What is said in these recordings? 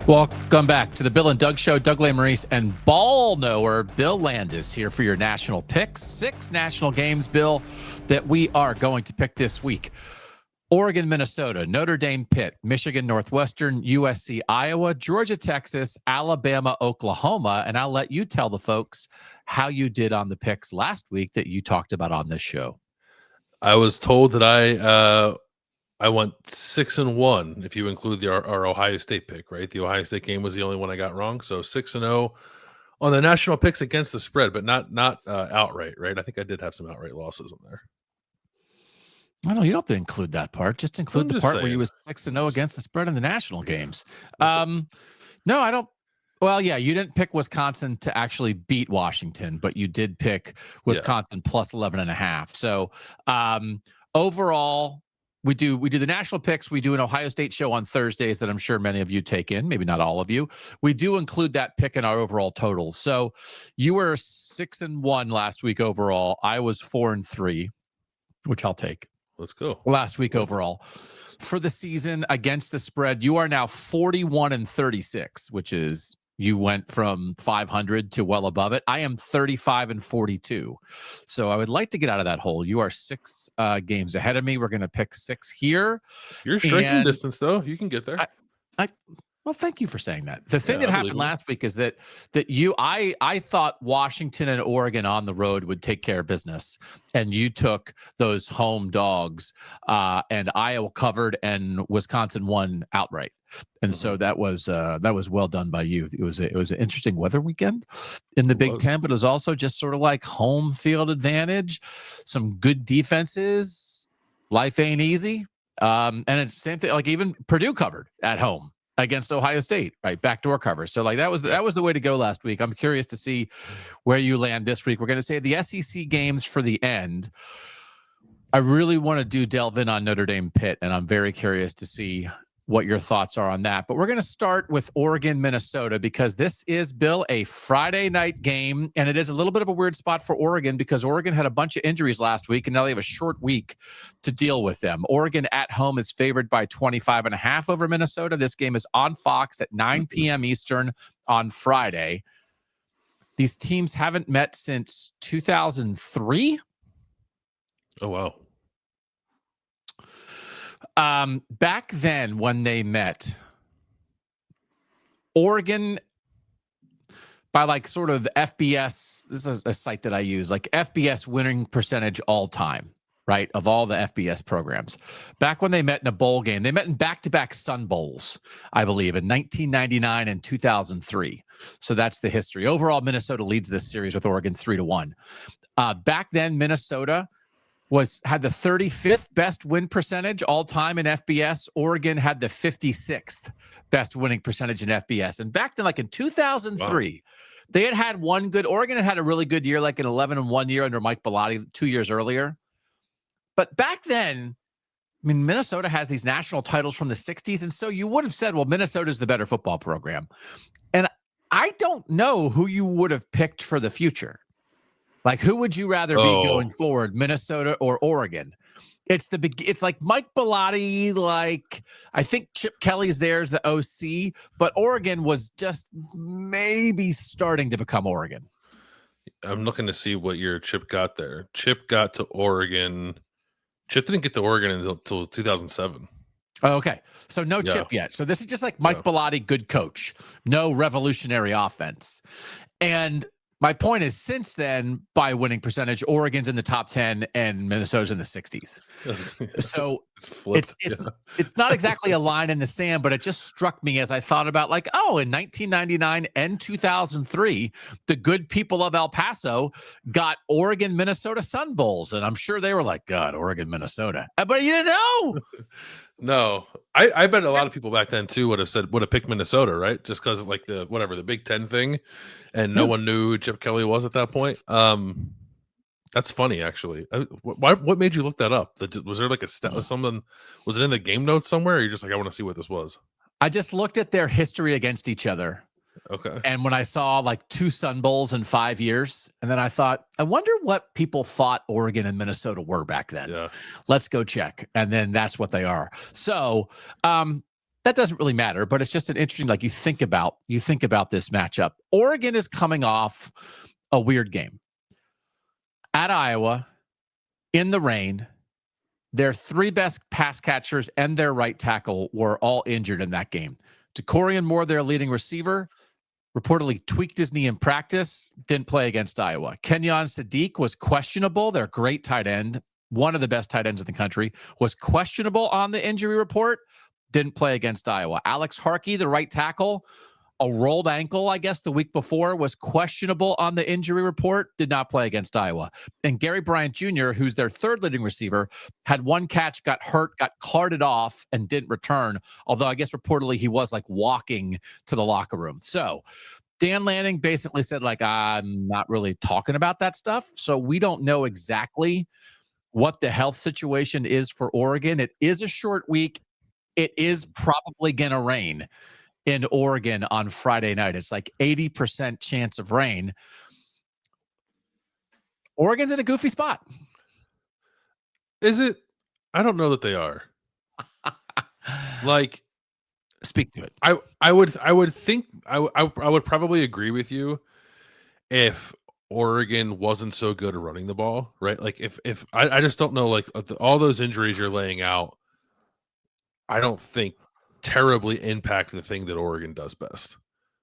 Welcome back to the Bill and Doug Show. Doug Lesmerises and ball knower Bill Landis here for your national picks. 6 national games, Bill, that we are going to pick this week. Oregon, Minnesota, Notre Dame, Pitt, Michigan, Northwestern, USC, Iowa, Georgia, Texas, Alabama, Oklahoma. And I'll let you tell the folks how you did on the picks last week that you talked about on this show. I was told that I went 6-1 if you include our Ohio State pick, right? The Ohio State game was the only one I got wrong. So 6-0 on the national picks against the spread, but not outright, right? I think I did have some outright losses in there. I don't know. You don't have to include that part. Just include the part where you was 6-0 against the spread in the national games. No, I don't. Well, yeah, you didn't pick Wisconsin to actually beat Washington, but you did pick Wisconsin plus 11.5. So overall, we do the national picks. We do an Ohio State show on Thursdays that I'm sure many of you take in, maybe not all of you. We do include that pick in our overall total. So you were 6-1 last week overall. I was 4-3, which I'll take. Let's go. Last week overall. For the season against the spread, you are now 41-36, which is you went from 500 to well above it. I am 35-42. So I would like to get out of that hole. You are 6 games ahead of me. We're going to pick 6 here. You're striking distance, though. You can get there. Well, thank you for saying that. The thing that happened last week is that I thought Washington and Oregon on the road would take care of business, and you took those home dogs, and Iowa covered, and Wisconsin won outright. And so that was well done by you. It was an interesting weather weekend in the Big Ten, but it was also just sort of like home field advantage, some good defenses. Life ain't easy, and it's the same thing. Like even Purdue covered at home against Ohio State, right? Backdoor cover. So like that was the way to go last week. I'm curious to see where you land this week. We're going to say the SEC games for the end. I really want to delve in on Notre Dame Pitt, and I'm very curious to see what your thoughts are on that. But we're going to start with Oregon, Minnesota, because this is, Bill, a Friday night game, and it is a little bit of a weird spot for Oregon because Oregon had a bunch of injuries last week, and now they have a short week to deal with them. Oregon at home is favored by 25.5 over Minnesota. This game is on Fox at 9 p.m. Eastern on Friday. These teams haven't met since 2003. Oh, wow. Back then when they met, Oregon, by like sort of FBS, this is a site that I use, like FBS winning percentage all time, right? Of all the FBS programs. Back when they met in a bowl game, they met in back-to-back Sun Bowls, I believe, in 1999 and 2003. So that's the history. Overall, Minnesota leads this series with Oregon 3-1. Back then, Minnesota had the 35th best win percentage all time in FBS. Oregon had the 56th best winning percentage in FBS. And back then, like in 2003, they had one good. Oregon had a really good year, like an 11-1 year under Mike Bellotti 2 years earlier. But back then, I mean, Minnesota has these national titles from the 60s. And so you would have said, well, Minnesota's the better football program. And I don't know who you would have picked for the future. Like, who would you rather be going forward, Minnesota or Oregon? It's like Mike Bellotti, like I think Chip Kelly's there as the OC, but Oregon was just maybe starting to become Oregon. I'm looking to see what year Chip got there. Chip got to Oregon. Chip didn't get to Oregon until 2007. Oh, okay. So no Chip yet. So this is just like Mike Bellotti, good coach, no revolutionary offense. And my point is, since then, by winning percentage, Oregon's in the top 10 and Minnesota's in the 60s. So it's not exactly a line in the sand, but it just struck me as I thought about like, in 1999 and 2003, the good people of El Paso got Oregon, Minnesota Sun Bowls. And I'm sure they were like, God, Oregon, Minnesota. But you didn't know. No, I bet a lot of people back then too would have picked Minnesota, right? Just because of like the Big Ten thing, and no one knew who Chip Kelly was at that point. That's funny, actually. What made you look that up? Was there like something? Was it in the game notes somewhere? Or you're just like, I want to see what this was. I just looked at their history against each other. Okay. And when I saw like 2 Sun Bowls in 5 years, and then I thought, I wonder what people thought Oregon and Minnesota were back then. Yeah. Let's go check. And then that's what they are. So that doesn't really matter, but it's just an interesting, like you think about this matchup. Oregon is coming off a weird game at Iowa in the rain. Their three best pass catchers and their right tackle were all injured in that game. Decorian Moore, their leading receiver, reportedly tweaked his knee in practice, didn't play against Iowa. Kenyon Sadiq was questionable. Their great tight end, one of the best tight ends in the country, was questionable on the injury report, didn't play against Iowa. Alex Harkey, the right tackle, a rolled ankle, I guess, the week before, was questionable on the injury report, did not play against Iowa. And Gary Bryant Jr., who's their third leading receiver, had one catch, got hurt, got carted off, and didn't return. Although I guess reportedly he was like walking to the locker room. So Dan Lanning basically said, like, I'm not really talking about that stuff. So we don't know exactly what the health situation is for Oregon. It is a short week. It is probably going to rain in Oregon on Friday night. It's like 80% chance of rain. Oregon's in a goofy spot. Is it? I don't know that they are. Like, speak to it. I would think I would probably agree with you if Oregon wasn't so good at running the ball, right? Like if I just don't know, like all those injuries you're laying out, I don't think terribly impact the thing that Oregon does best,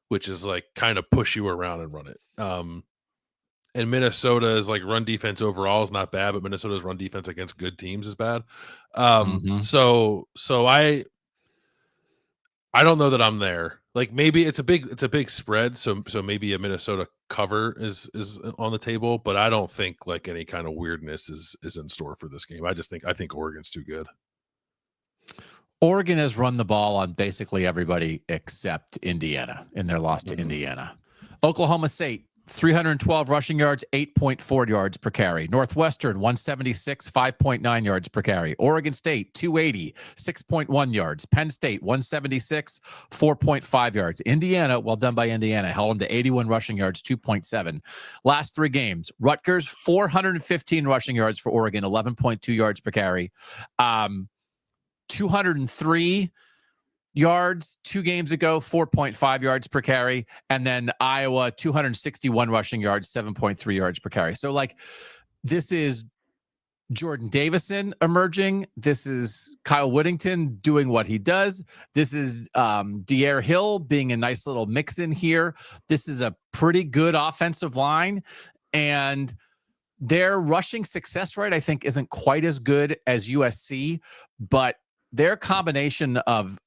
which is like kind of push you around and run it. And Minnesota's like run defense overall is not bad, but Minnesota's run defense against good teams is bad. So I don't know that I'm there. Like maybe it's a big spread, so maybe a Minnesota cover is on the table, but I don't think like any kind of weirdness is in store for this game. I think Oregon's too good. Oregon has run the ball on basically everybody except Indiana in their loss to Indiana. Oklahoma State, 312 rushing yards, 8.4 yards per carry. Northwestern, 176, 5.9 yards per carry. Oregon State, 280, 6.1 yards. Penn State, 176, 4.5 yards. Indiana, well done by Indiana, held them to 81 rushing yards, 2.7. Last three games, Rutgers, 415 rushing yards for Oregon, 11.2 yards per carry. 203 yards 2 games ago, 4.5 yards per carry. And then Iowa, 261 rushing yards, 7.3 yards per carry. So like this is Jordan Davison emerging. This is Kyle Whittington doing what he does. This is De'Aaron Hill being a nice little mix in here. This is a pretty good offensive line. And their rushing success rate, I think, isn't quite as good as USC, but their combination of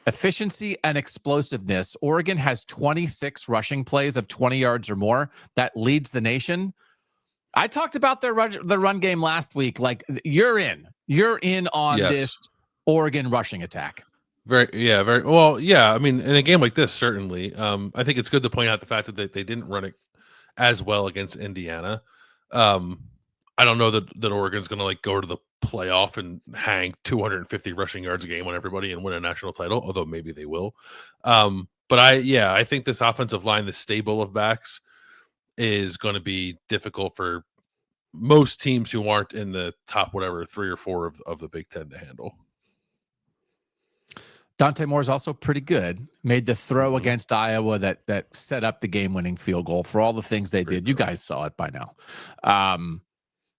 efficiency and explosiveness. Oregon has 26 rushing plays of 20 yards or more. That leads the nation. I talked about their run game last week. Like you're in on this Oregon rushing attack. Very well. Yeah. I mean, in a game like this, certainly. I think it's good to point out the fact that they didn't run it as well against Indiana. I don't know that Oregon's going to like go to the playoff and hang 250 rushing yards a game on everybody and win a national title, although maybe they will. But I think this offensive line, the stable of backs, is going to be difficult for most teams who aren't in the top, 3 or 4 of the Big Ten to handle. Dante Moore is also pretty good. Made the throw against Iowa that set up the game-winning field goal. For all the things they did, you guys saw it by now.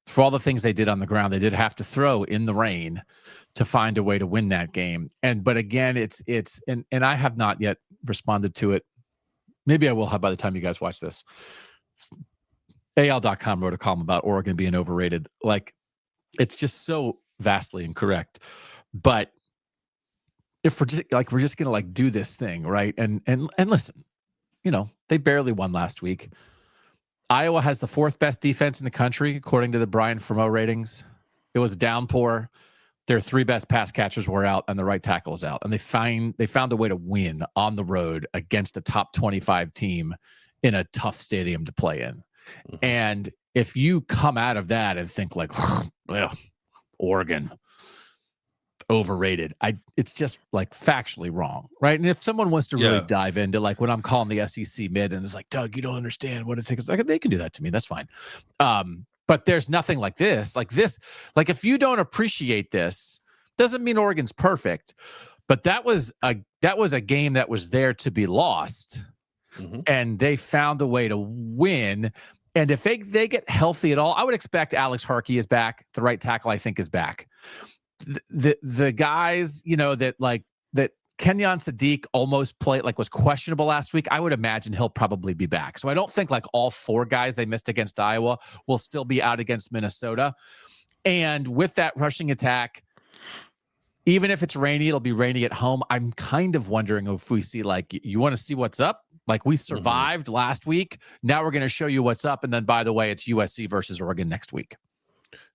For all the things they did on the ground, they did have to throw in the rain to find a way to win that game. But again, it's I have not yet responded to it. Maybe I will have by the time you guys watch this. AL.com wrote a column about Oregon being overrated. Like, it's just so vastly incorrect. But if we're just gonna like do this thing, right? And listen, they barely won last week. Iowa has the 4th best defense in the country, according to the Brian Fremeau ratings. It was a downpour. Their 3 best pass catchers were out, and the right tackle is out. And they found a way to win on the road against a top 25 team in a tough stadium to play in. And if you come out of that and think like, well, Oregon, overrated, it's just like factually wrong, right? And if someone wants to really dive into like when I'm calling the SEC mid and it's like, Doug, you don't understand what it takes, like they can do that to me, that's fine. But there's nothing like this. Like if you don't appreciate this, doesn't mean Oregon's perfect, But that was a game that was there to be lost, and they found a way to win. And if they get healthy at all, I would expect Alex Harkey is back. The right tackle, I think, is back. The guys, that Kenyon Sadiq almost played, was questionable last week. I would imagine he'll probably be back. So I don't think all 4 guys they missed against Iowa will still be out against Minnesota. And with that rushing attack, even if it's rainy, it'll be rainy at home. I'm kind of wondering if we see you want to see what's up. We survived last week. Now we're going to show you what's up. And then, by the way, it's USC versus Oregon next week.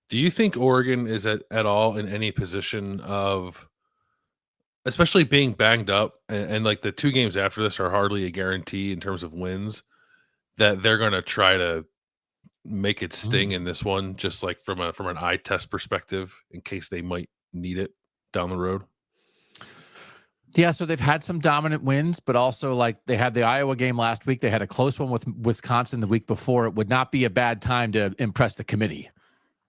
Do you think Oregon is at all in any position of, especially being banged up, and the 2 games after this are hardly a guarantee in terms of wins, that they're going to try to make it sting in this one, just from an eye test perspective, in case they might need it down the road? Yeah, so they've had some dominant wins, but also they had the Iowa game last week. They had a close one with Wisconsin the week before. It would not be a bad time to impress the committee,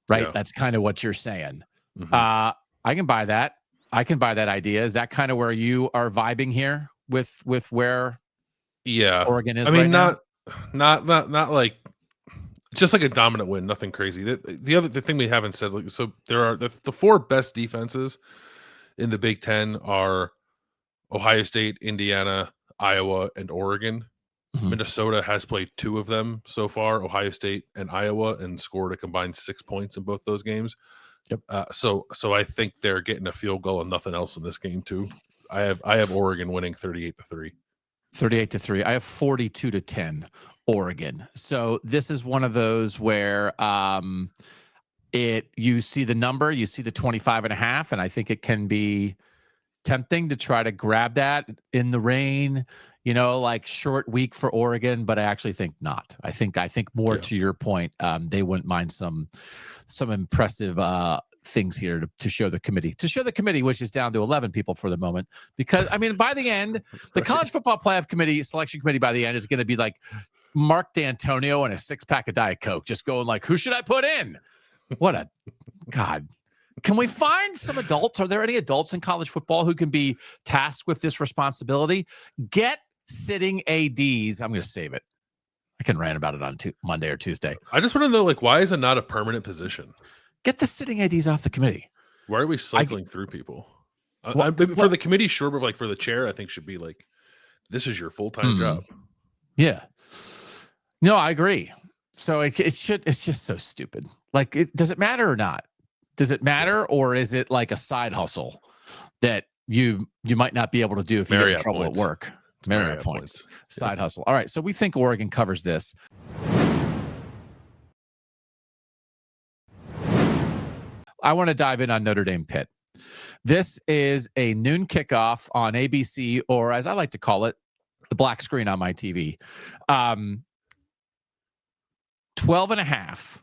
right? Yeah. That's kind of what you're saying. I can buy that. I can buy that idea. Is that kind of where you are vibing here with where Oregon is? I mean, not just a dominant win, nothing crazy. The thing we haven't said, so there are the 4 best defenses in the Big Ten are Ohio State, Indiana, Iowa, and Oregon. Minnesota has played 2 of them so far, Ohio State and Iowa, and scored a combined 6 points in both those games. Yep. So I think they're getting a field goal and nothing else in this game too. I have Oregon winning 38-3. 38-3. I have 42-10 Oregon. So this is one of those where you see the number, you see the 25.5, and I think it can be tempting to try to grab that in the rain, short week for Oregon, but I actually think not. I think more to your point, they wouldn't mind some impressive things here to show the committee, which is down to 11 people for the moment, because by the end, the College Football Playoff Committee selection committee by the end is going to be Mark D'Antonio and a 6-pack of Diet Coke, just going who should I put in? What a God. Can we find some adults? Are there any adults in college football who can be tasked with this responsibility? Get sitting ADs. I'm going to save it. I can rant about it on Monday or Tuesday. I just want to know, why is it not a permanent position? Get the sitting ADs off the committee. Why are we cycling through people? For the committee, sure, but for the chair, I think should be this is your full-time job. Yeah. No, I agree. So it's just so stupid. Does it matter or not? Does it matter, or is it a side hustle that you might not be able to do if you get in trouble at work? Marriott points. Side hustle. All right, so we think Oregon covers this. I want to dive in on Notre Dame Pitt. This is a noon kickoff on ABC, or as I like to call it, the black screen on my TV. 12.5.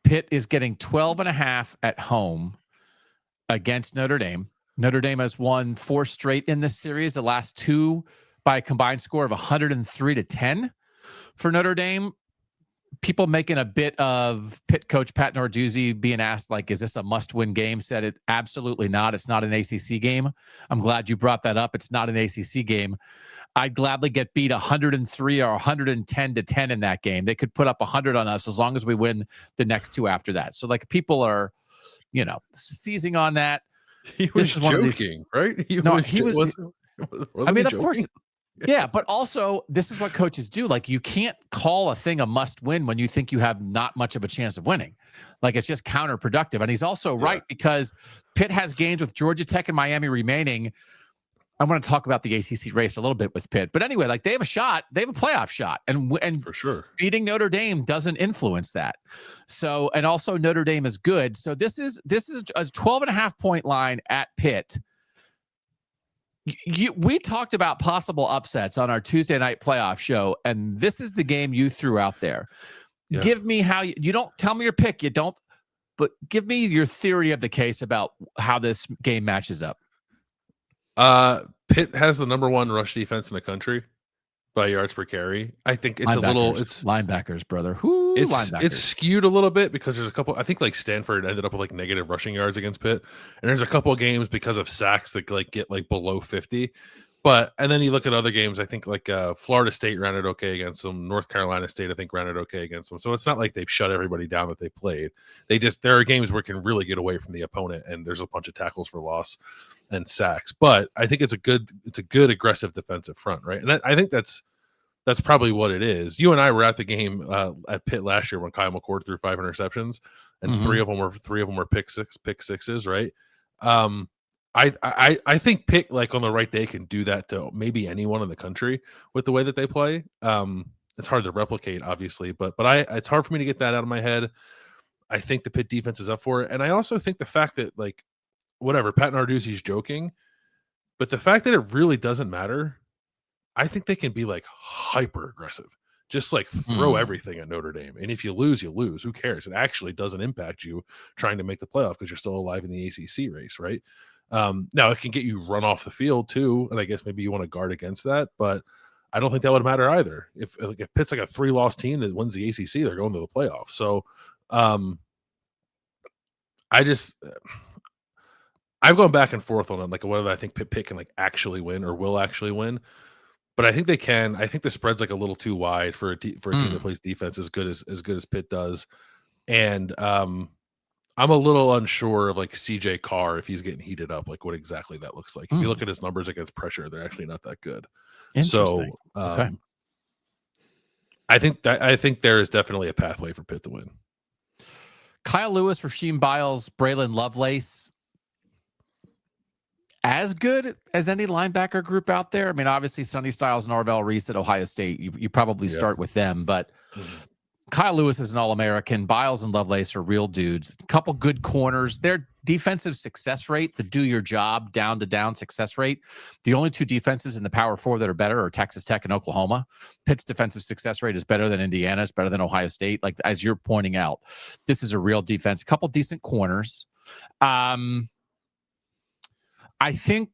Pitt is getting 12.5 at home against Notre Dame. Notre Dame has won 4 straight in this series, the last 2 by a combined score of 103-10 for Notre Dame. People making a bit of Pitt coach Pat Narduzzi being asked, is this a must-win game? Said it absolutely not. It's not an ACC game. I'm glad you brought that up. It's not an ACC game. I'd gladly get beat 103 or 110-10 in that game. They could put up 100 on us as long as we win the next 2 after that. So people are, seizing on that. He was joking, right? He was. Of course. Yeah, but also this is what coaches do. You can't call a thing a must win when you think you have not much of a chance of winning. It's just counterproductive. And he's also right, because Pitt has games with Georgia Tech and Miami remaining. I want to talk about the ACC race a little bit with Pitt, but anyway, they have a shot. They have a playoff shot, and for sure, beating Notre Dame doesn't influence that. So, and also Notre Dame is good. So this is a 12.5 point line at Pitt. We talked about possible upsets on our Tuesday night playoff show, and this is the game you threw out there. Yeah. Give me how you don't tell me your pick. You don't, but give me your theory of the case about how this game matches up. Pitt has the number 1 rush defense in the country, by yards per carry. I think it's linebackers, brother. Linebackers. It's skewed a little bit because there's a couple. I think like Stanford ended up with like negative rushing yards against Pitt, and there's a couple of games because of sacks that like get like below 50. But and then you look at other games. I think like Florida State ran it okay against them. North Carolina State I think ran it okay against them. So it's not like they've shut everybody down that they played. There are games where it can really get away from the opponent, and there's a bunch of tackles for loss and sacks. But I think it's a good aggressive defensive front, right? And I think that's probably what it is. You and I were at the game at Pitt last year when Kyle McCord threw 5 interceptions, and three of them were pick sixes, right? I think Pitt, like on the right day, can do that to maybe anyone in the country with the way that they play. It's hard to replicate, obviously, but it's hard for me to get that out of my head. I think the Pitt defense is up for it, and I also think the fact that like whatever Pat Narduzzi's joking, but the fact that it really doesn't matter. I think they can be like hyper aggressive, just like throw everything at Notre Dame. And if you lose, you lose. Who cares? It actually doesn't impact you trying to make the playoff because you're still alive in the ACC race, right? Now it can get you run off the field too, and I guess maybe you want to guard against that, but I don't think that would matter either. If Pitt's like a 3-loss team that wins the ACC, they're going to the playoffs. So I've gone back and forth on it, like whether I think Pitt can like actually win or will actually win. But I think they can. I think the spread's like a little too wide for a team that plays defense as good as Pitt does. And I'm a little unsure of like CJ Carr if he's getting heated up, like what exactly that looks like. If you look at his numbers against pressure, they're actually not that good. So okay. I think there is definitely a pathway for Pitt to win. Kyle Lewis, Rasheem Biles, Braylon Lovelace. As good as any linebacker group out there. I mean, obviously, Sonny Styles and Arvell Reese at Ohio State. You probably start with them, but Kyle Lewis is an All-American. Biles and Lovelace are real dudes. A couple good corners. Their defensive success rate, the do your job, down-to-down success rate, the only 2 defenses in the Power 4 that are better are Texas Tech and Oklahoma. Pitt's defensive success rate is better than Indiana's, better than Ohio State. Like, as you're pointing out, this is a real defense. A couple decent corners. I think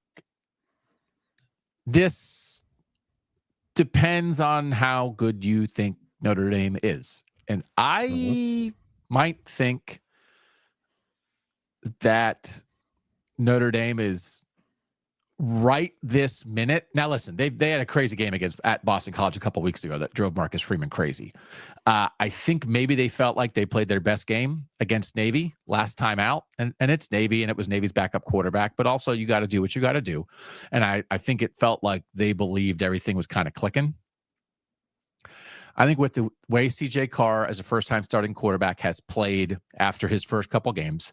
this depends on how good you think Notre Dame is. And I might think that Notre Dame is right this minute. Now, listen, they had a crazy game at Boston College a couple weeks ago that drove Marcus Freeman crazy. I think maybe they felt like they played their best game against Navy last time out, and it's Navy, and it was Navy's backup quarterback. But also, you got to do what you got to do, and I think it felt like they believed everything was kind of clicking. I think with the way CJ Carr, as a first-time starting quarterback, has played after his first couple games,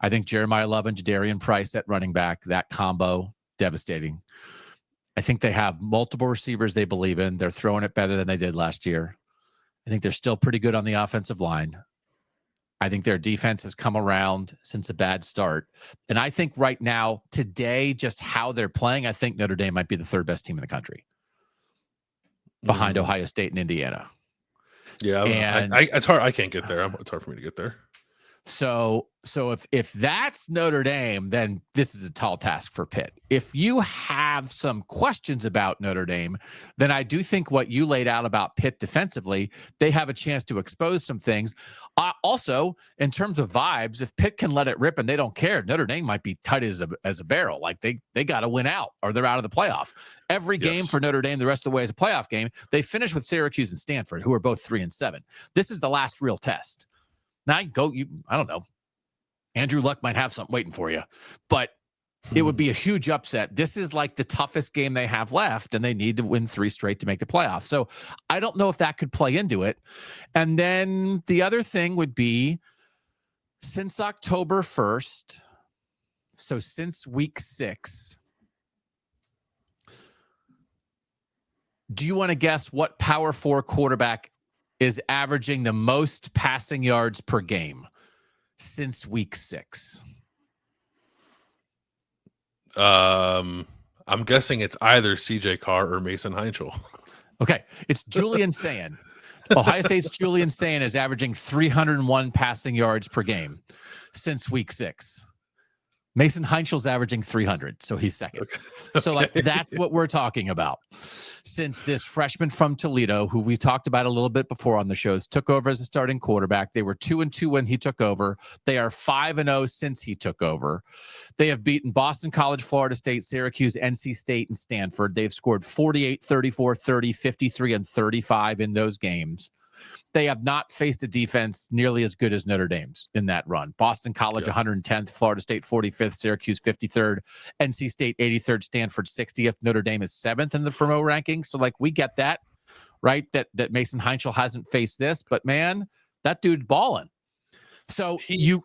I think Jeremiah Love and Jadarian Price at running back, that combo, devastating. I think they have multiple receivers they believe in. They're throwing it better than they did last year. I think they're still pretty good on the offensive line. I think their defense has come around since a bad start. And I think right now, today, just how they're playing, I think Notre Dame might be the 3rd best team in the country behind Ohio State and Indiana. Yeah, and it's hard. I can't get there. It's hard for me to get there. So if that's Notre Dame, then this is a tall task for Pitt. If you have some questions about Notre Dame, then I do think what you laid out about Pitt defensively, they have a chance to expose some things. Also, in terms of vibes, if Pitt can let it rip and they don't care, Notre Dame might be tight as a barrel. Like they got to win out or they're out of the playoff. Every game for Notre Dame the rest of the way is a playoff game. They finish with Syracuse and Stanford, who are both 3-7. This is the last real test. Now, I don't know. Andrew Luck might have something waiting for you, but it would be a huge upset. This is like the toughest game they have left, and they need to win 3 straight to make the playoffs. So I don't know if that could play into it. And then the other thing would be, since October 1st, so since week 6, do you want to guess what Power 4 quarterback is averaging the most passing yards per game since week 6? I'm guessing it's either CJ Carr or Mason Heinschel. Okay, it's Julian Sayin. Ohio State's Julian Sayin is averaging 301 passing yards per game since week 6. Mason Heinchel's averaging 300, so he's second. Okay. So, like, that's what we're talking about. Since this freshman from Toledo, who we talked about a little bit before on the shows, took over as a starting quarterback. They were 2-2 when he took over. They are 5-0 since he took over. They have beaten Boston College, Florida State, Syracuse, NC State, and Stanford. They've scored 48, 34, 30, 53, and 35 in those games. They have not faced a defense nearly as good as Notre Dame's in that run. Boston College, 110th, Florida State, 45th, Syracuse, 53rd, NC State, 83rd, Stanford, 60th. Notre Dame is 7th in the Fermo rankings. So, like, we get that, right? That Mason Heinchel hasn't faced this, but man, that dude's balling. So you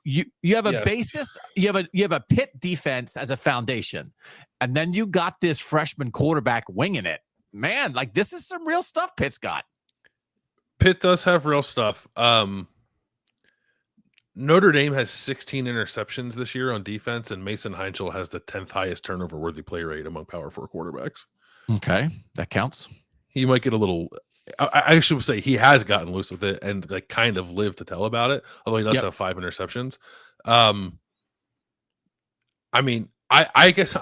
have a basis, you have a Pitt defense as a foundation, and then you got this freshman quarterback winging it. Man, like, this is some real stuff Pitt's got. Pitt does have real stuff. Notre Dame has 16 interceptions this year on defense, and Mason Heinchel has the 10th highest turnover-worthy play rate among Power 4 quarterbacks. Okay, that counts. He might get a little. I actually would say he has gotten loose with it and like kind of lived to tell about it. Although he does have 5 interceptions. I mean, I guess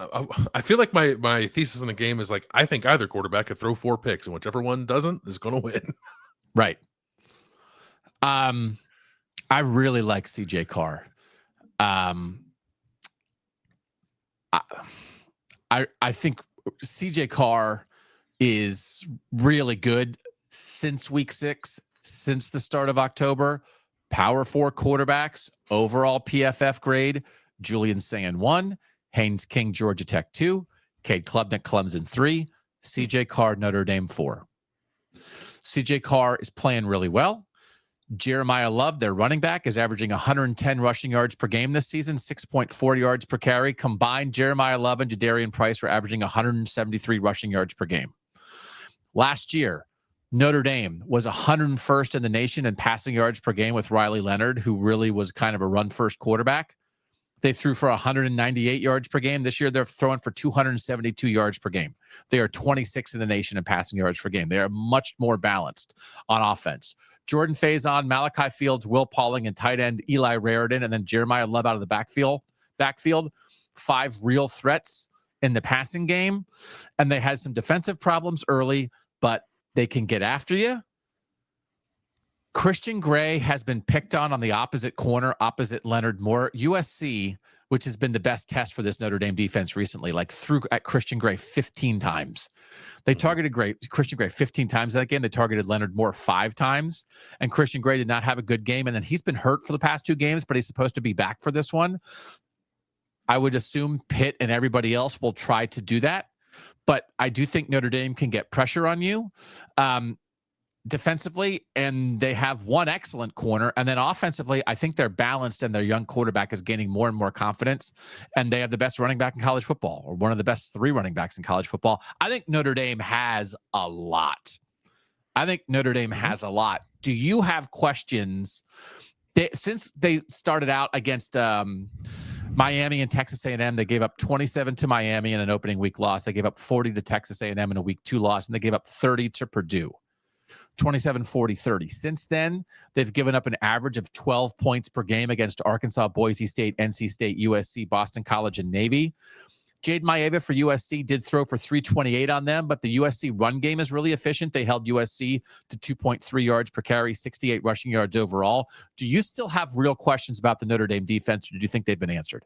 I feel like my thesis in the game is like I think either quarterback could throw 4 picks, and whichever one doesn't is going to win. Right. I really like CJ Carr. I think CJ Carr is really good since week 6, since the start of October. Power 4 quarterbacks, overall PFF grade, Julian Sayin 1, Haynes King, Georgia Tech 2, Cade Klubnik, Clemson 3, CJ Carr, Notre Dame 4. CJ Carr is playing really well. Jeremiah Love, their running back, is averaging 110 rushing yards per game this season, 6.4 yards per carry. Combined, Jeremiah Love and Jadarian Price were averaging 173 rushing yards per game. Last year, Notre Dame was 101st in the nation in passing yards per game with Riley Leonard, who really was kind of a run-first quarterback. They threw for 198 yards per game. This year, they're throwing for 272 yards per game. They are 26th in the nation in passing yards per game. They are much more balanced on offense. Jordan Faison, Malachi Fields, Will Pauling, and tight end Eli Raridan, and then Jeremiah Love out of the backfield. 5 real threats in the passing game. And they had some defensive problems early, but they can get after you. Christian Gray has been picked on the opposite corner, opposite Leonard Moore. USC, which has been the best test for this Notre Dame defense recently, like threw at Christian Gray 15 times. They targeted Christian Gray 15 times that game. They targeted Leonard Moore 5 times. And Christian Gray did not have a good game. And then he's been hurt for the past 2 games, but he's supposed to be back for this one. I would assume Pitt and everybody else will try to do that. But I do think Notre Dame can get pressure on you. Defensively, and they have one excellent corner, and then offensively, I think they're balanced, and their young quarterback is gaining more and more confidence, and they have the best running back in college football, or one of the best 3 running backs in college football. I think Notre Dame has a lot. Do you have questions? Since they started out against Miami and Texas A&M, they gave up 27 to Miami in an opening week loss. They gave up 40 to Texas A&M in a week 2 loss, and they gave up 30 to Purdue. 27, 40, 30. Since then, they've given up an average of 12 points per game against Arkansas, Boise State, NC State, USC, Boston College, and Navy. Jade Maeva for USC did throw for 328 on them, but the USC run game is really efficient. They held USC to 2.3 yards per carry, 68 rushing yards overall. Do you still have real questions about the Notre Dame defense, or do you think they've been answered?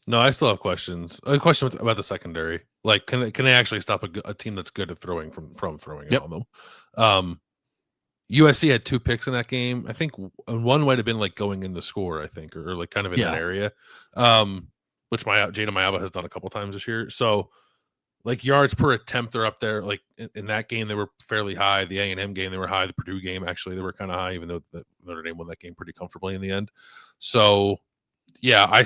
No, I still have questions. A question about the secondary. Like, can they actually stop a team that's good at throwing from throwing it on them? USC had 2 picks in that game. I think one might have been like going in the score, I think, or like kind of in that area, which Jada Mayaba has done a couple times this year. So, like, yards per attempt are up there. Like in that game, they were fairly high. The A&M game, they were high. The Purdue game, actually, they were kind of high, even though Notre Dame won that game pretty comfortably in the end. So, yeah, I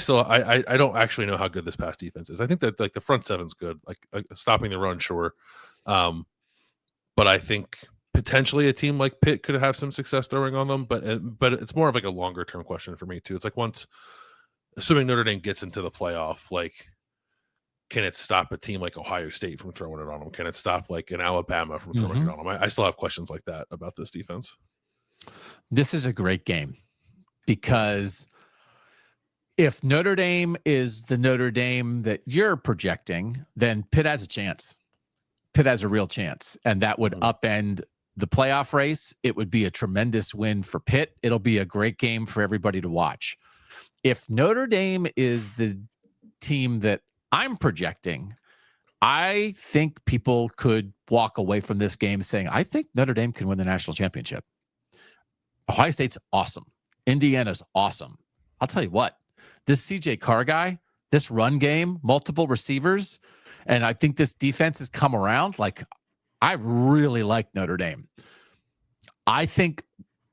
don't actually know how good this pass defense is. I think that like the front seven's good, like stopping the run, sure, but I think potentially a team like Pitt could have some success throwing on them, but it's more of like a longer term question for me too. It's like once, assuming Notre Dame gets into the playoff, like can it stop a team like Ohio State from throwing it on them? Can it stop like an Alabama from throwing it on them? I still have questions like that about this defense. This is a great game because If Notre Dame is the Notre Dame that you're projecting, then Pitt has a chance. Pitt has a real chance, and that would upend the playoff race. It would be a tremendous win for Pitt. It'll be a great game for everybody to watch. If Notre Dame is the team that I'm projecting, I think people could walk away from this game saying, I think Notre Dame can win the national championship. Ohio State's awesome. Indiana's awesome. I'll tell you what, this CJ Carr guy, this run game, multiple receivers, and I think this defense has come around. Like, I really like Notre Dame. I think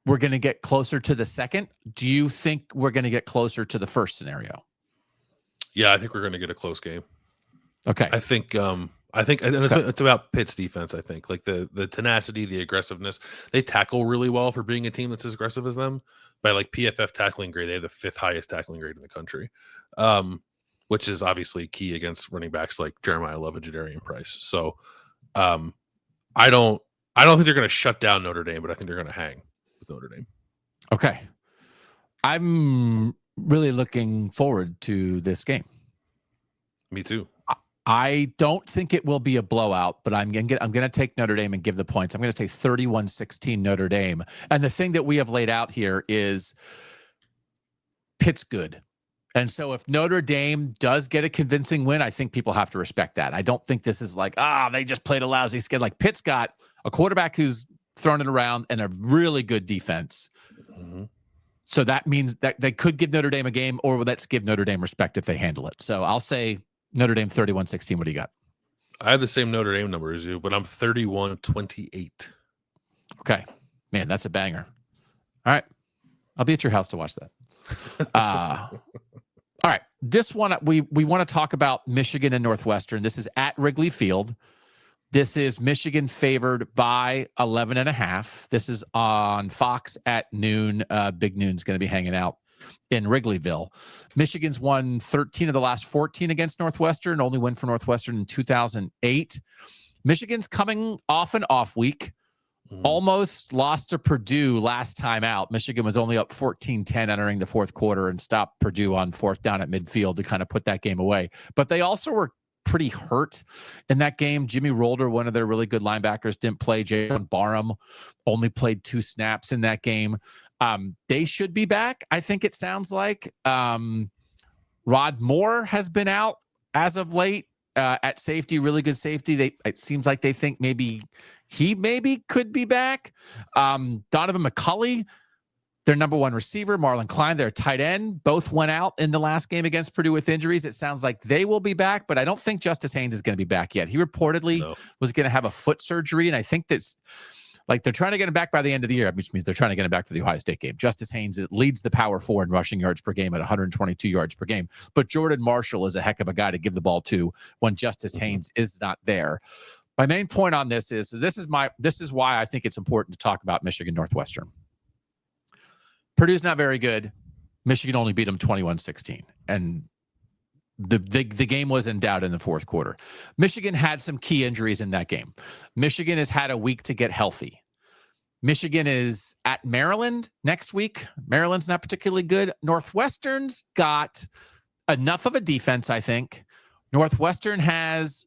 we're going to get closer to the second. Do you think we're going to get closer to the first scenario? Yeah, I think we're going to get a close game. Okay. I think it's about Pitt's defense. I think like the tenacity, the aggressiveness. They tackle really well for being a team that's as aggressive as them. By like PFF tackling grade, they have the 5th highest tackling grade in the country, which is obviously key against running backs like Jeremiah Love and Jadarian Price. So I don't think they're going to shut down Notre Dame, but I think they're going to hang with Notre Dame. Okay. I'm really looking forward to this game. Me too. I don't think it will be a blowout, but I'm going to take Notre Dame and give the points. I'm going to say 31-16 Notre Dame. And the thing that we have laid out here is Pitt's good. And so if Notre Dame does get a convincing win, I think people have to respect that. I don't think this is like, they just played a lousy schedule. Like, Pitt's got a quarterback who's throwing it around and a really good defense. Mm-hmm. So that means that they could give Notre Dame a game, or let's give Notre Dame respect if they handle it. So I'll say Notre Dame 31-16. What do you got? I have the same Notre Dame number as you, but I'm 31-28. Okay. Man, that's a banger. All right. I'll be at your house to watch that. All right. This one, we want to talk about Michigan and Northwestern. This is at Wrigley Field. This is Michigan favored by 11.5. This is on Fox at noon. Big Noon's going to be hanging out in Wrigleyville. Michigan's won 13 of the last 14 against Northwestern, only win for Northwestern in 2008. Michigan's coming off an off week. Almost lost to Purdue last time out. Michigan was only up 14-10 entering the fourth quarter and stopped Purdue on 4th down at midfield to kind of put that game away. But they also were pretty hurt in that game. Jimmy Rolder, one of their really good linebackers, didn't play. Jalen Barham only played 2 snaps in that game. They should be back, I think it sounds like. Rod Moore has been out as of late at safety, really good safety. It seems like they think he could be back. Donovan McCulley, their number 1 receiver, Marlon Klein, their tight end, both went out in the last game against Purdue with injuries. It sounds like they will be back, but I don't think Justice Haynes is going to be back yet. He reportedly was going to have a foot surgery, and I think that's like they're trying to get him back by the end of the year, which means they're trying to get him back for the Ohio State game. Justice Haynes leads the Power 4 in rushing yards per game at 122 yards per game, but Jordan Marshall is a heck of a guy to give the ball to when Justice Haynes is not there. My main point on this is this is why I think it's important to talk about Michigan Northwestern. Purdue's not very good. Michigan only beat them 21-16. And the game was in doubt in the fourth quarter. Michigan had some key injuries in that game. Michigan has had a week to get healthy. Michigan is at Maryland next week. Maryland's not particularly good. Northwestern's got enough of a defense, I think. Northwestern has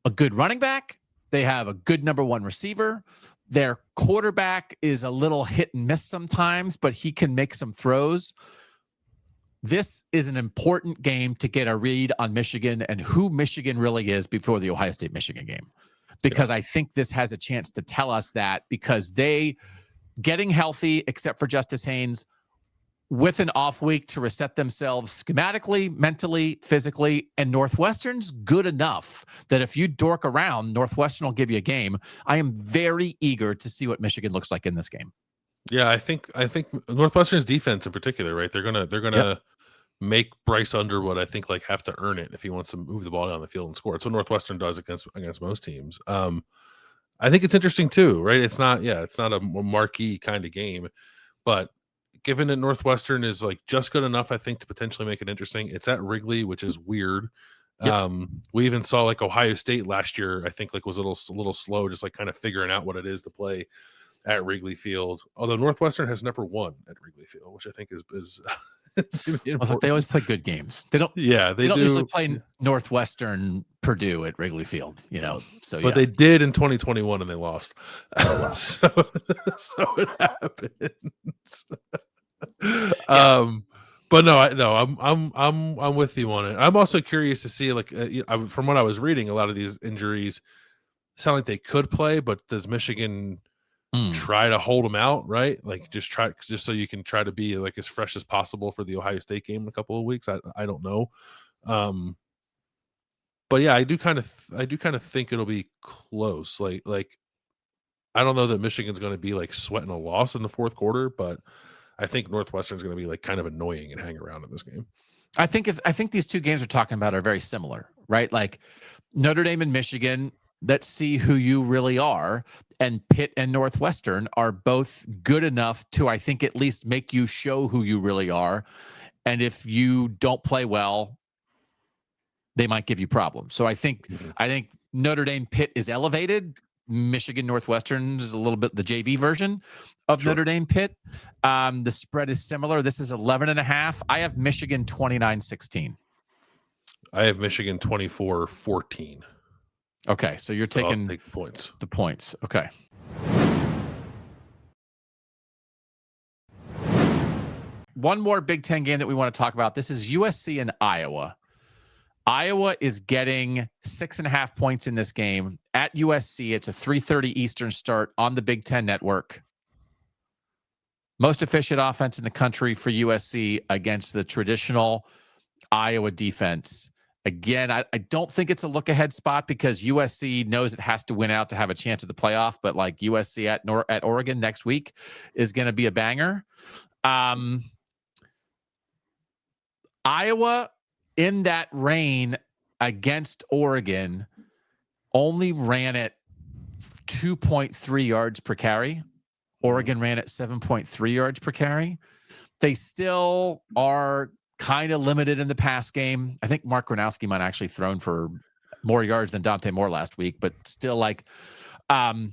a good running back. They have a good number 1 receiver. Their quarterback is a little hit and miss sometimes, but he can make some throws. This is an important game to get a read on Michigan and who Michigan really is before the Ohio State-Michigan game. Because I think this has a chance to tell us that, because they getting healthy, except for Justice Haynes, with an off week to reset themselves schematically, mentally, physically, and Northwestern's good enough that if you dork around, Northwestern will give you a game. I am very eager to see what Michigan looks like in this game. Yeah, I think Northwestern's defense in particular, right? They're gonna make Bryce Underwood, I think, like have to earn it if he wants to move the ball down the field and score. It's what Northwestern does against most teams. I think it's interesting too, right? It's not a marquee kind of game, but given that Northwestern is like just good enough, I think, to potentially make it interesting. It's at Wrigley, which is weird. Yep. We even saw like Ohio State last year, I think like was a little slow, just like kind of figuring out what it is to play at Wrigley Field. Although Northwestern has never won at Wrigley Field, which I think is They always play good games. They don't. Yeah, they don't usually play Northwestern, Purdue at Wrigley Field. But they did in 2021 and they lost. Oh, wow. so it happens. But I'm with you on it. I'm also curious to see, like, from what I was reading, a lot of these injuries sound like they could play, but does Michigan try to hold them out, right? Like, just so you can try to be like as fresh as possible for the Ohio State game in a couple of weeks. I don't know. But yeah, I do kind of think it'll be close. Like I don't know that Michigan's going to be like sweating a loss in the fourth quarter, but I think Northwestern's going to be like kind of annoying and hang around in this game. I think these two games we're talking about are very similar, right? Like Notre Dame and Michigan, let's see who you really are. And Pitt and Northwestern are both good enough to, I think, at least make you show who you really are. And if you don't play well, they might give you problems. So I think Notre Dame Pitt is elevated. Michigan Northwestern is a little bit the JV version of Notre Dame Pitt. The spread is similar. This is 11.5. I have Michigan 29-16. I have Michigan 24-14. Okay, so you're taking the points. The points. Okay. One more Big Ten game that we want to talk about. This is USC and Iowa. Iowa is getting 6.5 points in this game at USC. It's a 3:30 Eastern start on the Big Ten Network. Most efficient offense in the country for USC against the traditional Iowa defense. Again, I don't think it's a look-ahead spot because USC knows it has to win out to have a chance at the playoff, but like USC at Oregon next week is going to be a banger. Iowa, in that rain against Oregon, only ran at 2.3 yards per carry. Oregon ran at 7.3 yards per carry. They still are kind of limited in the pass game. I think Mark Gronowski might actually thrown for more yards than Dante Moore last week, but still, like, I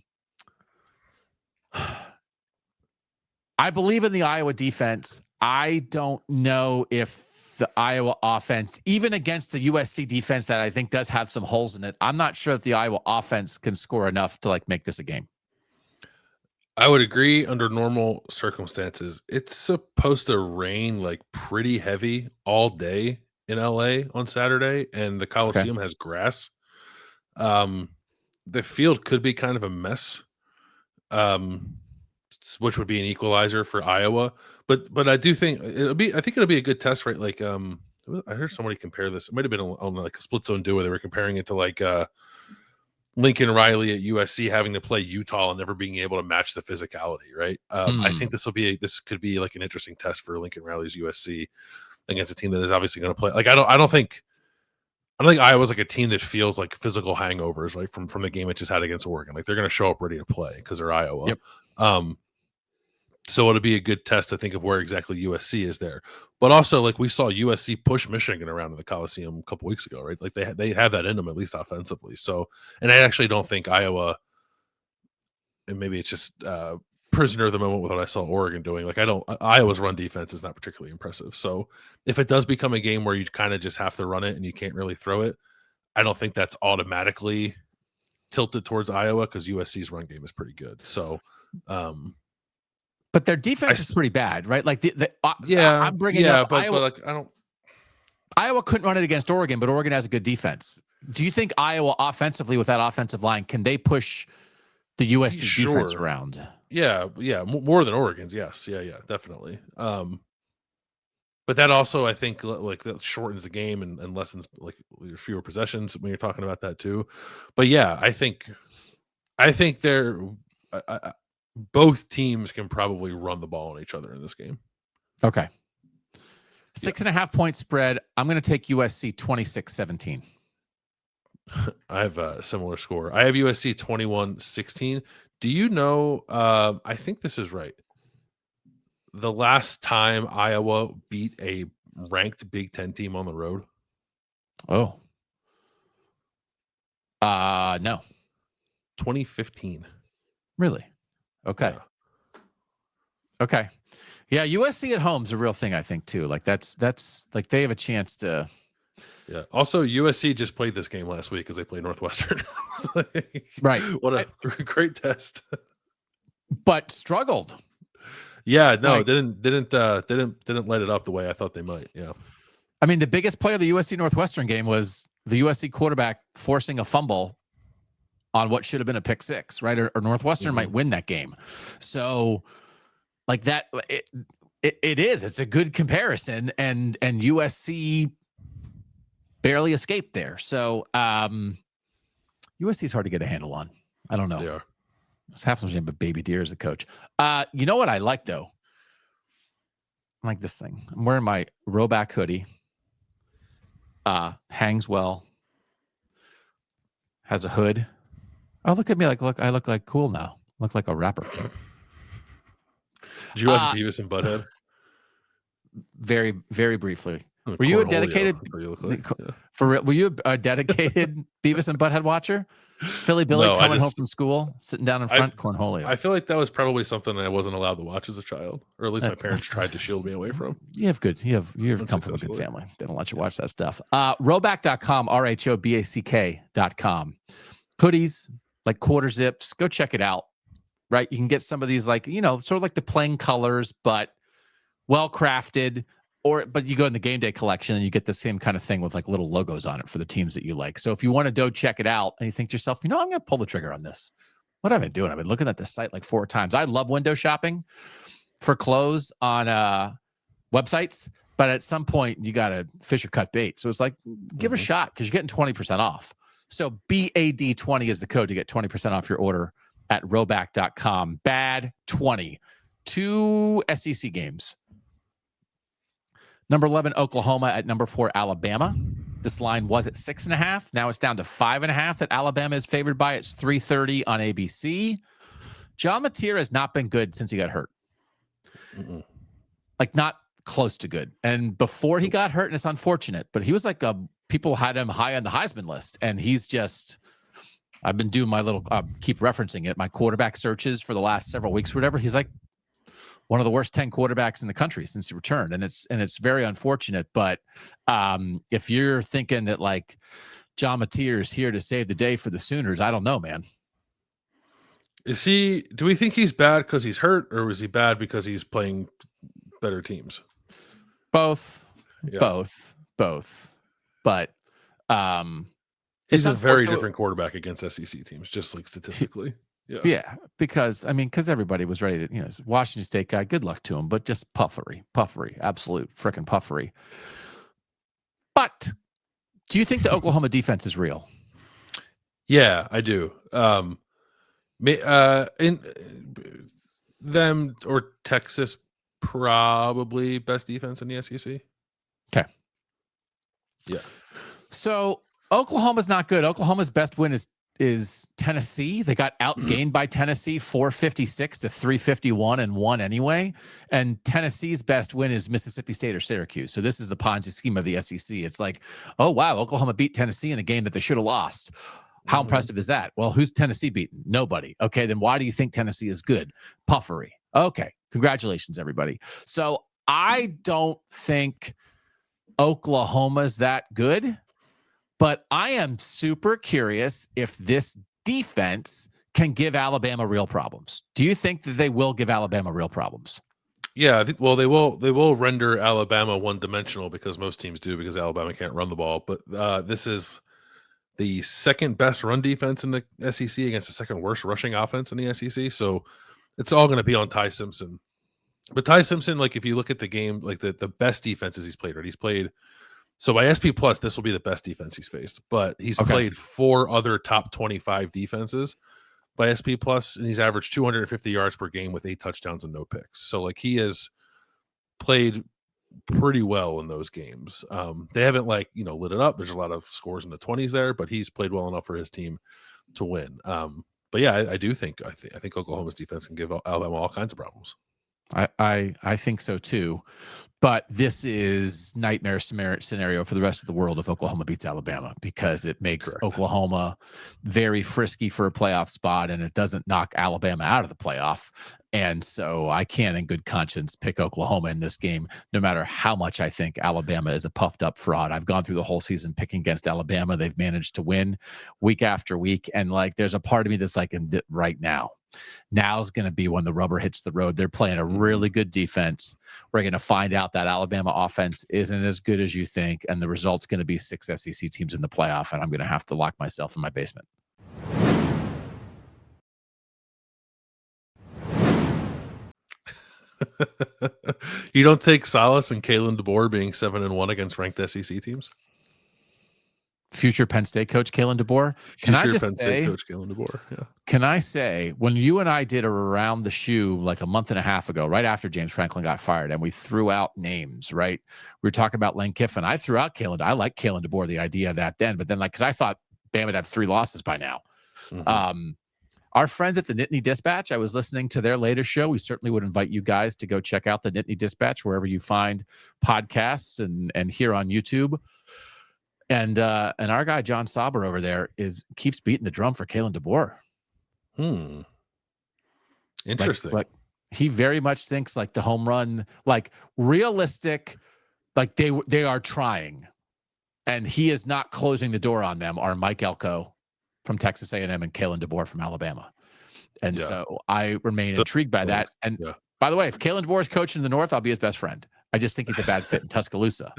believe in the Iowa defense. I don't know if the Iowa offense, even against the USC defense that I think does have some holes in it, I'm not sure that the Iowa offense can score enough to like make this a game. I would agree under normal circumstances. It's supposed to rain like pretty heavy all day in LA on Saturday, and the Coliseum has grass. The field could be kind of a mess, which would be an equalizer for Iowa. But I do think it'll be a good test, right? Like I heard somebody compare this. It might have been on like a split zone duo. They were comparing it to like Lincoln Riley at USC having to play Utah and never being able to match the physicality, right? I think this could be like an interesting test for Lincoln Riley's USC against a team that is obviously going to play. Like I don't think Iowa's like a team that feels like physical hangovers, right, from the game it just had against Oregon. Like they're going to show up ready to play because they're Iowa. Yep. So it'll be a good test, I think, of where exactly USC is there. But also, like we saw USC push Michigan around in the Coliseum a couple weeks ago, right? Like they have that in them, at least offensively. So, and I actually don't think Iowa, and maybe it's just prisoner of the moment with what I saw Oregon doing. Like Iowa's run defense is not particularly impressive. So if it does become a game where you kind of just have to run it and you can't really throw it, I don't think that's automatically tilted towards Iowa because USC's run game is pretty good. So, but their defense is pretty bad, right? Like I'm bringing up Iowa, but like I don't. Iowa couldn't run it against Oregon, but Oregon has a good defense. Do you think Iowa offensively with that offensive line, can they push the USC defense around? Yeah, more than Oregon's. Yes, yeah, definitely. But that also, I think, like that shortens the game and lessens like fewer possessions when you're talking about that too. But yeah, I think they're. Both teams can probably run the ball on each other in this game. Okay. 6.5 point spread. I'm going to take USC 26-17. I have a similar score. I have USC 21-16. Do you know, I think this is right. The last time Iowa beat a ranked Big Ten team on the road? Oh. No. 2015. Really? Okay. Yeah. Okay. Yeah, USC at home is a real thing, I think, too. Like that's like they have a chance to. Yeah. Also, USC just played this game last week because they played Northwestern. Right. What a great test. But struggled. Yeah. No, didn't let it up the way I thought they might. Yeah. I mean, the biggest play of the USC Northwestern game was the USC quarterback forcing a fumble on what should have been a pick six, right? Or Northwestern might win that game. So, like that, it is. It's a good comparison, and USC barely escaped there. So, USC is hard to get a handle on. I don't know. They are. It's half some shame, but Baby Deer as a coach. You know what I like though? I like this thing. I'm wearing my Roback hoodie. Hangs well. Has a hood. Oh, look at me! I look like cool now. Look like a rapper. Did you watch Beavis and Butthead? Very, very briefly. Were you a dedicated were you a dedicated Beavis and Butthead watcher? Philly Billy coming home from school, sitting down in front, cornholio. I feel like that was probably something I wasn't allowed to watch as a child, or at least my parents tried to shield me away from. You have come from a good family. They don't let you watch that stuff. Roback.com, RHOBACK.com. Hoodies, like quarter zips. Go check it out. Right, you can get some of these, like, sort of like the plain colors, but well crafted. But you go in the game day collection and you get the same kind of thing with like little logos on it for the teams that you like. So if you want to go check it out and you think to yourself, I'm going to pull the trigger on this. What have I been doing? I've been looking at the site like 4 times. I love window shopping for clothes on websites, but at some point you got to fish or cut bait. So it's like, give it a shot because you're getting 20% off. So BAD20 is the code to get 20% off your order at Roback.com. Bad 20. 2 SEC games. Number 11, Oklahoma at number 4, Alabama. This line was at 6.5. Now it's down to 5.5 that Alabama is favored by. It's 3:30 on ABC. John Mateer has not been good since he got hurt. Like not close to good. And before he got hurt, and it's unfortunate, but he was like people had him high on the Heisman list, and he's just. I've been doing my little keep referencing it. My quarterback searches for the last several weeks, or whatever. He's like one of the worst 10 quarterbacks in the country since he returned. And it's very unfortunate. But if you're thinking that like John Mateer is here to save the day for the Sooners, I don't know, man. Do we think he's bad because he's hurt, or is he bad because he's playing better teams? Both. But he's a very different quarterback against SEC teams, just like statistically. Yeah, because everybody was ready to, Washington State guy, good luck to him, but just puffery, absolute freaking puffery. But do you think the Oklahoma defense is real? Yeah, I do. In them or Texas, probably best defense in the SEC. Okay. Yeah. So Oklahoma's not good. Oklahoma's best win is Tennessee. They got outgained by Tennessee 456 to 351 and won anyway. And Tennessee's best win is Mississippi State or Syracuse. So this is the Ponzi scheme of the SEC. It's like, oh, wow, Oklahoma beat Tennessee in a game that they should have lost. How impressive is that? Well, who's Tennessee beaten? Nobody. Okay, then why do you think Tennessee is good? Puffery. Okay, congratulations, everybody. So I don't think Oklahoma's that good. But I am super curious if this defense can give Alabama real problems. Do you think that they will give Alabama real problems? Yeah, I think. Well, they will render Alabama one-dimensional because most teams do because Alabama can't run the ball. But this is the second best run defense in the SEC against the second worst rushing offense in the SEC. So it's all going to be on Ty Simpson. But Ty Simpson, like if you look at the game, like the best defenses he's played, right? He's played. So by SP Plus, this will be the best defense he's faced. But he's played 4 other top 25 defenses by SP Plus, and he's averaged 250 yards per game with 8 touchdowns and no picks. So like he has played pretty well in those games. They haven't lit it up. There's a lot of scores in the 20s there, but he's played well enough for his team to win. But yeah, I think Oklahoma's defense can give Alabama all kinds of problems. I think so too. But this is nightmare scenario for the rest of the world if Oklahoma beats Alabama, because it makes Oklahoma very frisky for a playoff spot, and it doesn't knock Alabama out of the playoff. And so I can't in good conscience pick Oklahoma in this game, no matter how much I think Alabama is a puffed up fraud. I've gone through the whole season picking against Alabama. They've managed to win week after week. And like, there's a part of me that's like, right now's going to be when the rubber hits the road. They're playing a really good defense. We're going to find out that Alabama offense isn't as good as you think, and the result's going to be 6 SEC teams in the playoff, and I'm going to have to lock myself in my basement. You don't take solace in Kalen DeBoer being 7-1 against ranked SEC teams? Future Penn State coach Kalen DeBoer. Can I just say, coach Kalen DeBoer? Yeah. Can I say, when you and I did Around the Shoe like a month and a half ago, right after James Franklin got fired, and we threw out names, right? We were talking about Lane Kiffin. I threw out Kalen. I like Kalen DeBoer, the idea of that then, but then because I thought Bama would have 3 losses by now. Our friends at the Nittany Dispatch, I was listening to their latest show. We certainly would invite you guys to go check out the Nittany Dispatch wherever you find podcasts and here on YouTube. And our guy John Sauber over there keeps beating the drum for Kalen DeBoer. Interesting. Like he very much thinks like the home run, like realistic, like they are trying, and he is not closing the door on them. Are Mike Elko from Texas A&M and Kalen DeBoer from Alabama, and so I remain intrigued by that. And by the way, if Kalen DeBoer is coaching in the North, I'll be his best friend. I just think he's a bad fit in Tuscaloosa.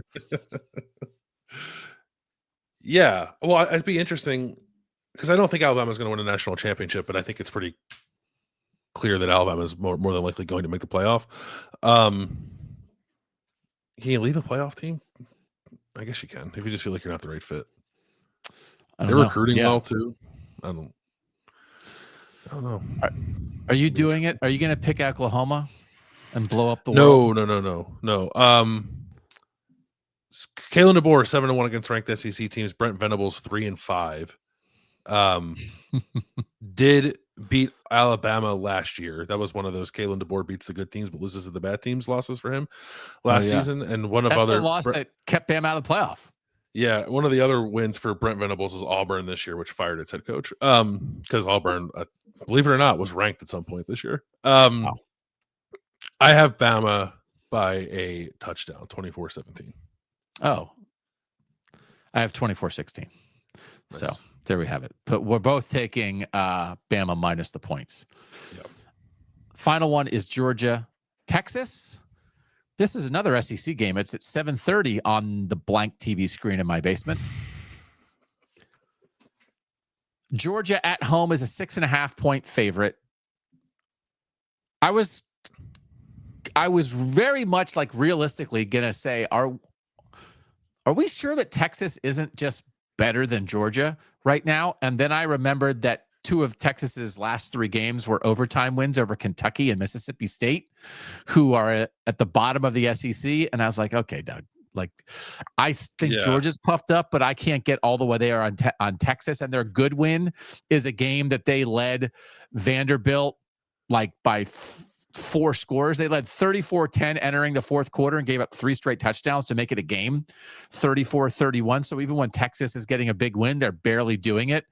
Yeah, well, it'd be interesting because I don't think Alabama's going to win a national championship, but I think it's pretty clear that Alabama is more than likely going to make the playoff. Can you leave a playoff team? I guess you can if you just feel like you're not the right fit. They're recruiting well too. I don't know. Are you doing it? Are you going to pick Oklahoma and blow up the world? No. Kalen DeBoer 7-1 against ranked SEC teams. Brent Venables 3-5. Did beat Alabama last year. That was one of those Kalen DeBoer beats the good teams but loses to the bad teams losses for him last season. And that's the loss that kept Bam out of the playoff. Yeah, one of the other wins for Brent Venables is Auburn this year, which fired its head coach. Because Auburn, believe it or not, was ranked at some point this year. Wow. I have Bama by a touchdown, 24-17. Oh, I have 24-16. Nice. So there we have it. But we're both taking Bama minus the points. Yep. Final one is Georgia, Texas. This is another SEC game. It's at 7:30 on the blank TV screen in my basement. Georgia at home is a 6.5-point favorite. I was very much like realistically gonna say, are we sure that Texas isn't just better than Georgia right now? And then I remembered that 2 of Texas's last 3 games were overtime wins over Kentucky and Mississippi State, who are at the bottom of the SEC. And I was like, okay, Doug, like I think Georgia's puffed up, but I can't get all the way there on Texas. And their good win is a game that they led Vanderbilt like by 4 scores. They led 34-10 entering the fourth quarter and gave up 3 straight touchdowns to make it a game, 34-31. So even when Texas is getting a big win, they're barely doing it.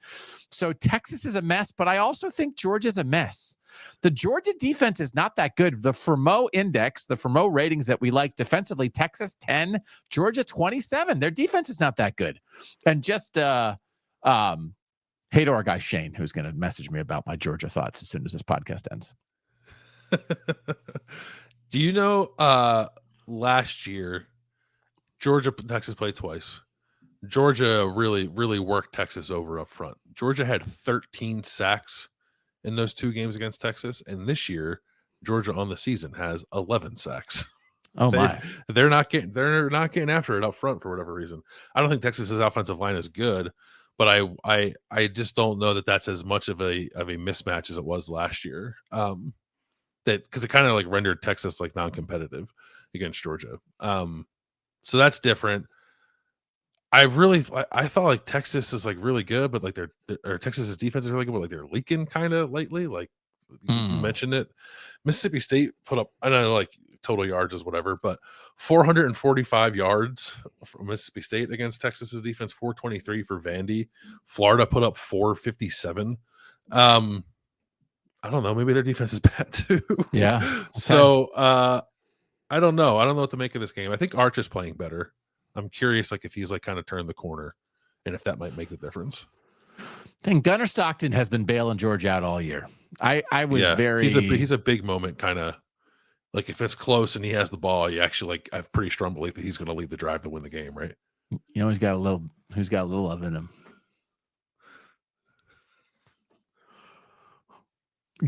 So Texas is a mess, but I also think Georgia's a mess. The Georgia defense is not that good. The Fermo index, the Fermo ratings that we like defensively, Texas 10, Georgia 27. Their defense is not that good. And just hey to our guy Shane, who's going to message me about my Georgia thoughts as soon as this podcast ends. Do you know last year Georgia Texas played twice? Georgia really worked Texas over up front. Georgia had 13 sacks in those 2 games against Texas, and this year Georgia on the season has 11 sacks. Oh my! They're not getting after it up front for whatever reason. I don't think Texas's offensive line is good, but I just don't know that that's as much of a mismatch as it was last year. That because it kind of like rendered Texas like non-competitive against Georgia. So that's different. I thought like Texas is like really good, but like their Texas's defense is really good, but like they're leaking kind of lately. Like You mentioned it. Mississippi State put up, I know like total yards is whatever, but 445 yards from Mississippi State against Texas's defense, 423 for Vandy. Florida put up 457. I don't know. Maybe their defense is bad too. Yeah. Okay. So I don't know. I don't know what to make of this game. I think Arch is playing better. I'm curious, like if he's like kind of turned the corner, and if that might make the difference. I think Gunnar Stockton has been bailing George out all year. I was very. He's a big moment kind of. Like if it's close and he has the ball, you actually like. I have pretty strong belief that he's going to lead the drive to win the game, right? You know, he's got a little love in him.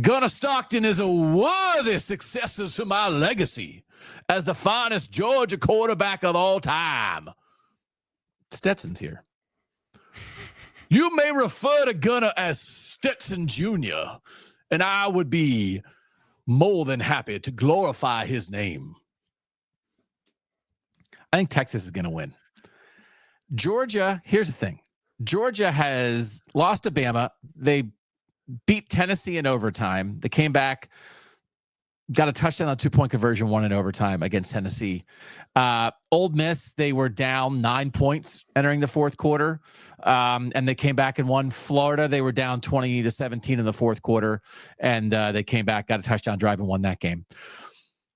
Gunnar Stockton is a worthy successor to my legacy as the finest Georgia quarterback of all time. Stetson's here. You may refer to Gunnar as Stetson Jr., and I would be more than happy to glorify his name. I think Texas is going to win. Georgia, here's the thing. Georgia has lost to Bama. They beat Tennessee in overtime. They came back, got a touchdown on 2-point conversion, won in overtime against Tennessee. Ole Miss, they were down 9 points entering the fourth quarter, and they came back and won. Florida, they were down 20-17 in the fourth quarter, and they came back, got a touchdown drive, and won that game.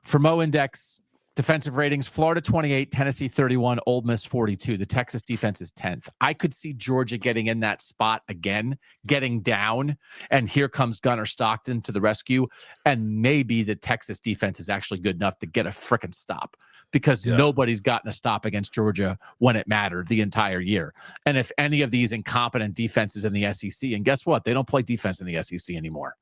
For Mo Index defensive ratings, Florida 28, Tennessee 31, Ole Miss 42. The Texas defense is 10th. I could see Georgia getting in that spot again, getting down, and here comes Gunnar Stockton to the rescue, and maybe the Texas defense is actually good enough to get a frickin' stop because nobody's gotten a stop against Georgia when it mattered the entire year. And if any of these incompetent defenses in the SEC, and guess what? They don't play defense in the SEC anymore.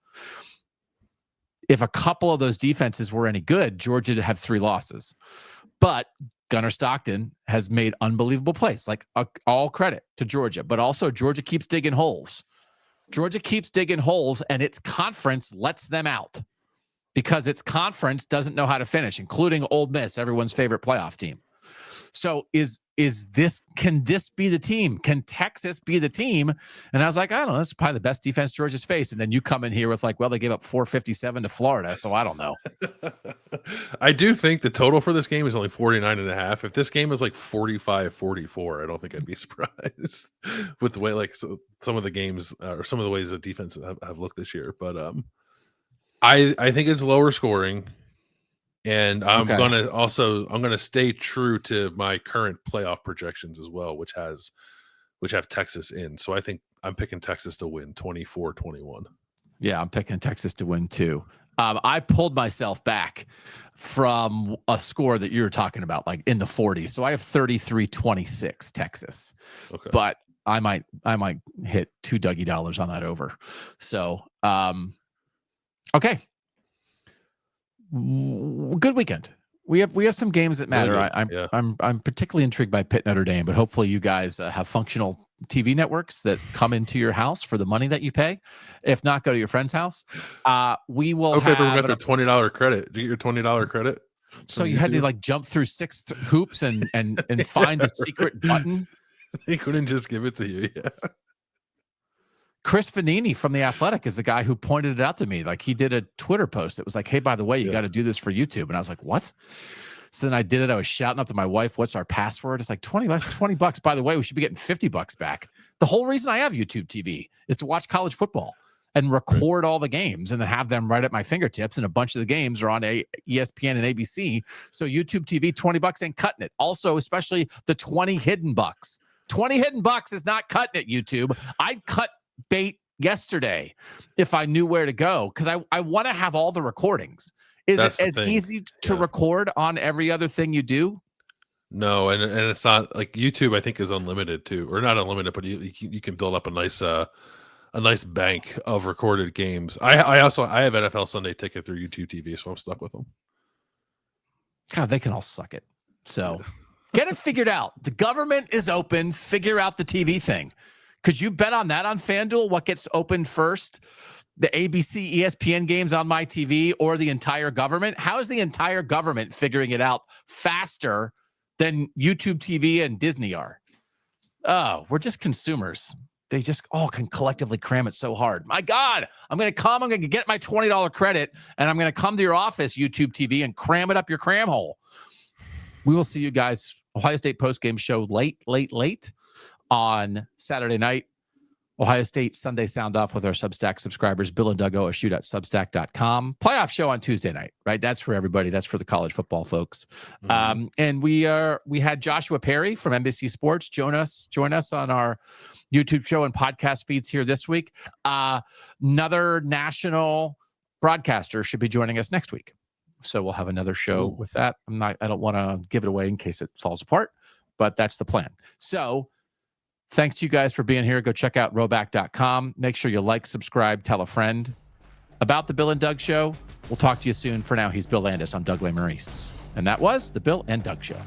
If a couple of those defenses were any good, Georgia would have 3 losses. But Gunnar Stockton has made unbelievable plays, like all credit to Georgia. But also Georgia keeps digging holes. Georgia keeps digging holes, and its conference lets them out because its conference doesn't know how to finish, including Ole Miss, everyone's favorite playoff team. So can this be the team? Can Texas be the team? And I was like, I don't know. That's probably the best defense Georgia's faced. And then you come in here with like, well, they gave up 457 to Florida. So I don't know. I do think the total for this game is only 49.5. If this game is like 45-44, I don't think I'd be surprised with the way like some of the games or some of the ways the defenses have looked this year. But I think it's lower scoring. And I'm gonna stay true to my current playoff projections as well, which have Texas in. So I think I'm picking Texas to win 24-21. Yeah, I'm picking Texas to win too. I pulled myself back from a score that you were talking about, like in the 40s. So I have 33-26 Texas. Okay. But I might hit $2 Dougie on that over. So okay. Good weekend. We have some games that matter. I'm particularly intrigued by Pitt Notre Dame, but hopefully you guys have functional TV networks that come into your house for the money that you pay. If not, go to your friend's house. We will. Okay, but we got the $20 credit. Do you get your $20 credit? So you had to like jump through 6 hoops and find a secret button. They couldn't just give it to you. Yeah. Chris Vanini from The Athletic is the guy who pointed it out to me. Like he did a Twitter post that was like, hey, by the way, you got to do this for YouTube. And I was like, what? So then I did it. I was shouting up to my wife, what's our password? It's like $20. By the way, we should be getting $50 back. The whole reason I have YouTube TV is to watch college football and record all the games and then have them right at my fingertips. And a bunch of the games are on ESPN and ABC. So YouTube TV, $20 ain't cutting it. Also, especially the 20 hidden bucks. 20 hidden bucks is not cutting it, YouTube. I'd cut bait yesterday if I knew where to go because I want to have all the recordings. Is it as easy to record on every other thing you do? No, and it's not like YouTube. I think is unlimited too, or not unlimited, but you can build up a nice bank of recorded games. I have NFL Sunday Ticket through YouTube TV, so I'm stuck with them. God, they can all suck it. So get it figured out. The government is open. Figure out the TV thing. Could you bet on that on FanDuel? What gets opened first? The ABC, ESPN games on my TV or the entire government? How is the entire government figuring it out faster than YouTube TV and Disney are? Oh, we're just consumers. They just all can collectively cram it so hard. My God, I'm going to get my $20 credit, and I'm going to come to your office, YouTube TV, and cram it up your cram hole. We will see you guys, Ohio State postgame show late on Saturday night. Ohio State Sunday sound off with our Substack subscribers, Bill and Doug shoot at substack.com. Playoff show on Tuesday night, right? That's for everybody. That's for the college football folks. And we had Joshua Perry from NBC Sports join us on our YouTube show and podcast feeds here this week. Another national broadcaster should be joining us next week. So we'll have another show with that. I don't want to give it away in case it falls apart, but that's the plan. So thanks to you guys for being here. Go check out rowback.com. Make sure you like, subscribe, tell a friend about the Bill and Doug Show. We'll talk to you soon. For now, he's Bill Landis. I'm Doug Lesmerises. And that was the Bill and Doug Show.